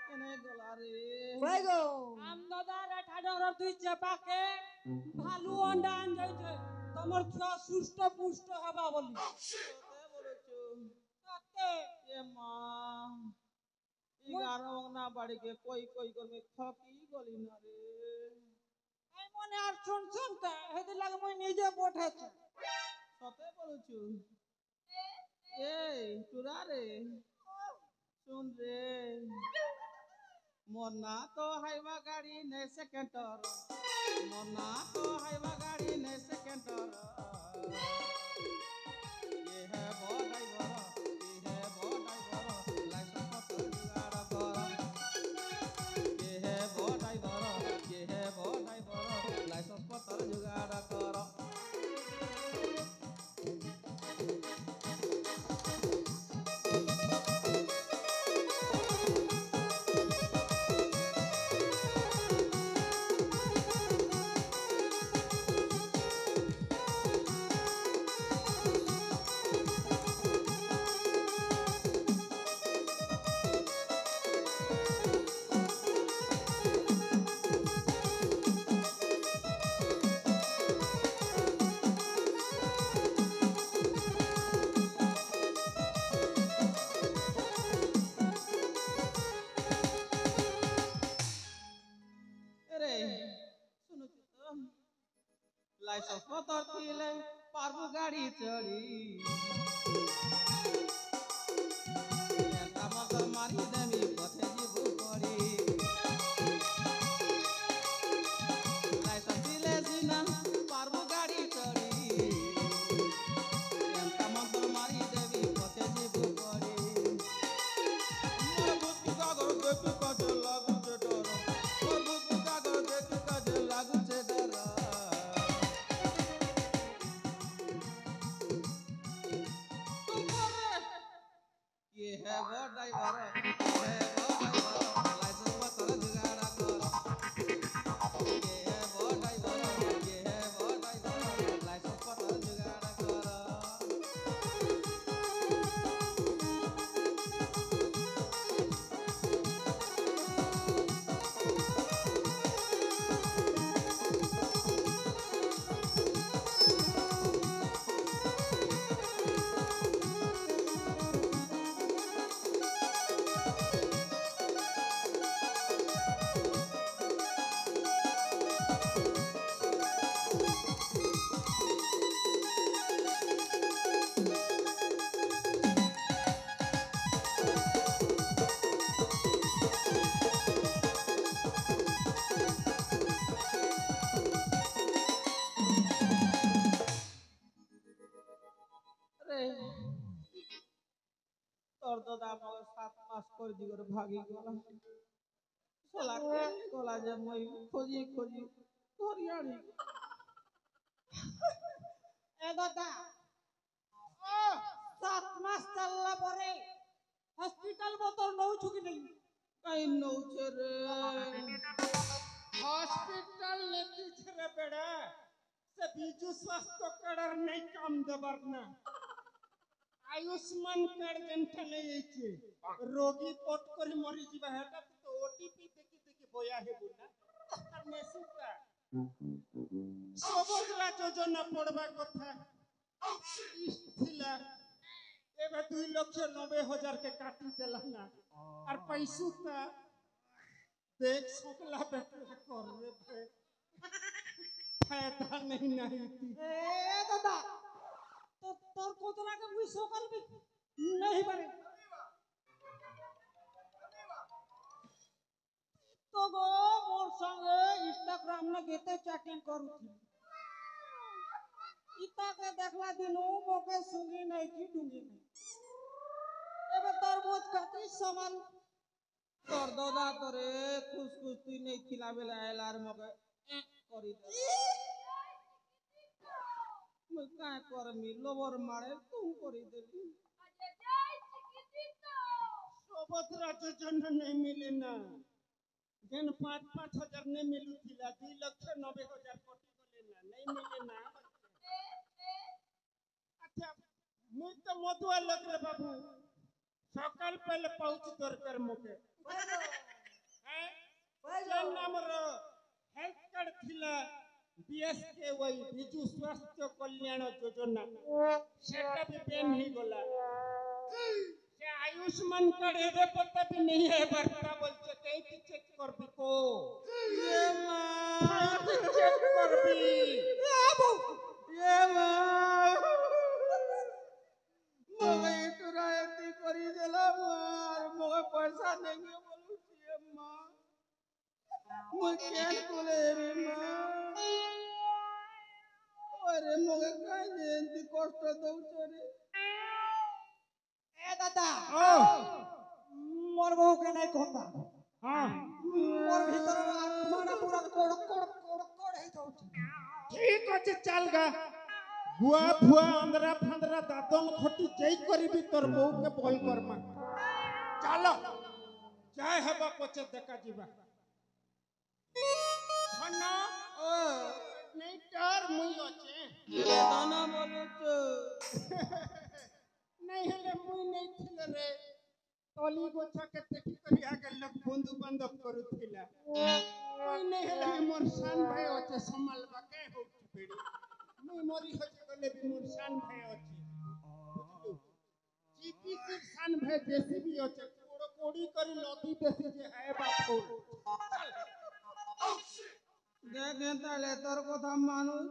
কেনে গলা রে কই গো আম দাদার ঠাডর তুই চেপাকে ভালু অন্ডা আন যাইছে তোমার ছুয়া সুস্থ পুষ্ট হবা বলি সতে বলেছো তাতে এ মা ইগারো না বাড়িকে কই কই করবে থকি গলি না রে এই মনে আর শুনছেন তা হেদি লাগে মই নিজে পঠাইছি সতে বলেছো এই তুরা রে শুন রে মনা তো হাইবা গাড়ি নে সেকেন্ডর মনা তো হাইবা গাড়ি নে সেকেন্ডর ये है वो ड्राइवर ये है वो ड्राइवर लाइसेंस पत्र जुगाड़ कर ये है वो ड्राइवर ये है वो ड्राइवर लाइसेंस पत्र जुगाड़ कर रे सुनो तो लाइसेंस पत्र थिले पारबु गाड़ी चढ़ी एंता मगर मारी देमी पथे जीबु पड़ी लाइसेंस थिले सिना पारबु गाड़ी चढ़ी एंता मगर मारी देमी पथे जीबु पड़ी मोर बुद्धि कागर देखि काजे लागु छे डर मोर बुद्धि कागर देखि काजे लागु छे डर ये है वो ड्राइवर ये है वो ड्राइवर लाइसेंस पत्र जुगाड़ कर ये है वो ड्राइवर ये है वो ड्राइवर लाइसेंस पत्र जुगाड़ कर रे তোর দাদা আমাকে 7 মাস করে দিগর ভাগি গলা সোলা কে গলা যে মই খোঁজি খোঁজি ধরি আনি এ দাদা ও 7 মাস চাললা পরে হসপিটাল বোতল নউ ছুকি নেই কাই নৌছে রে হসপিটাল লেতি ছেড়ে বেড়া সে বিজু স্বাস্থ্য কার্ডের নেই কাম দেবার না আয়ুষ্মান কার্ড যেনটা নেই এইছে রোগী পট করে মরি যাবা হেটা তো ওটিপি দেখি দেখি বয়া হেবু না আর মেসিটা সবজলা যোজনা পড়বা কথা ଥିଲା এবার 2,90,000 के काटी देला ना और पैसा देख सकला बेटा कर रे भाई फायदा नहीं थी ए दादा तो তোর কতটা কে মুই সকাল नहीं पारे তো গো মোর সঙ্গে ইনস্টাগ্রাম না গেতে চ্যাটিং করুছি ইতাকে দেখলা দিনু মোকে সুঙ্গি নাই কি ডুঙ্গি নাই এবে তরমুজ খাতি সমান তোর দাদা তোরে খুশ খুশ তুই নেই খিলা বেলা এলার মকে করি দে মুই কাঁ করমি লোবর মারে তুম করি দেলি সবতরা যোজনা नहीं मिले ना जेन 5,000 नहीं मिलू थिला 2,90,000 कोटी बोले ना नहीं मिले ना अच्छा मुई तो मधुआ लग रे बाबू सकाल पहले पहुंच दरकार मोके ଯେନ୍ ଆମର ହେଲ୍ଥ କାର୍ଡ ଥିଲା BSKY ବିଜୁ ସ୍ୱାସ୍ଥ୍ୟ କଲ୍ୟାଣ ଯୋଜନା ସେଟା ବି ବେନ୍ ହେଇଗଲା ସେ ଆୟୁଷ୍ମାନ କାର୍ଡ ଏବେ ପତା ବି नहीं है बरता बोलছে कहीं चेक करबी को ये माँ चेक करबी ये माँ मोगे इटुरा एती करी देला मार मोगे पैसा देंगे बोलू ये माँ मुझे क्या बोले रे माँ अरे मोगे काहे एती कष्ट दउछ रे ए दादा ओ मोर बहू के नहीं कहता हां मोर भीतर आत्मा पूरा कोड़ कोड़ कोड़ कोड़ हे जाउछ ठीक আছে চাল গা गुआ फुआ अंदरा फंदरा दादन खटी जई करबी तोर बहू के बही करमा चलो जाय हबा पछे देखा जीवा खन्ना ओ नहीं डर मुई अछे ये दाना बोलुछ नहीं हेले मुई नहीं थिले रे तली गोछा के देखि करी आगे लोग बंधु बांधव करूथिला मुई नहीं हेले भी मोर सान भाई अछे संभाल बाके हो बेड़ी मुई मोरी होचे गले भी मोर सान भाई अछे बुझलु जीपी के सान भाई देसी भी अछे कोड़ कोड़ी करी लदी देसी जे है बाप देख ताले तोर কথা মানুষ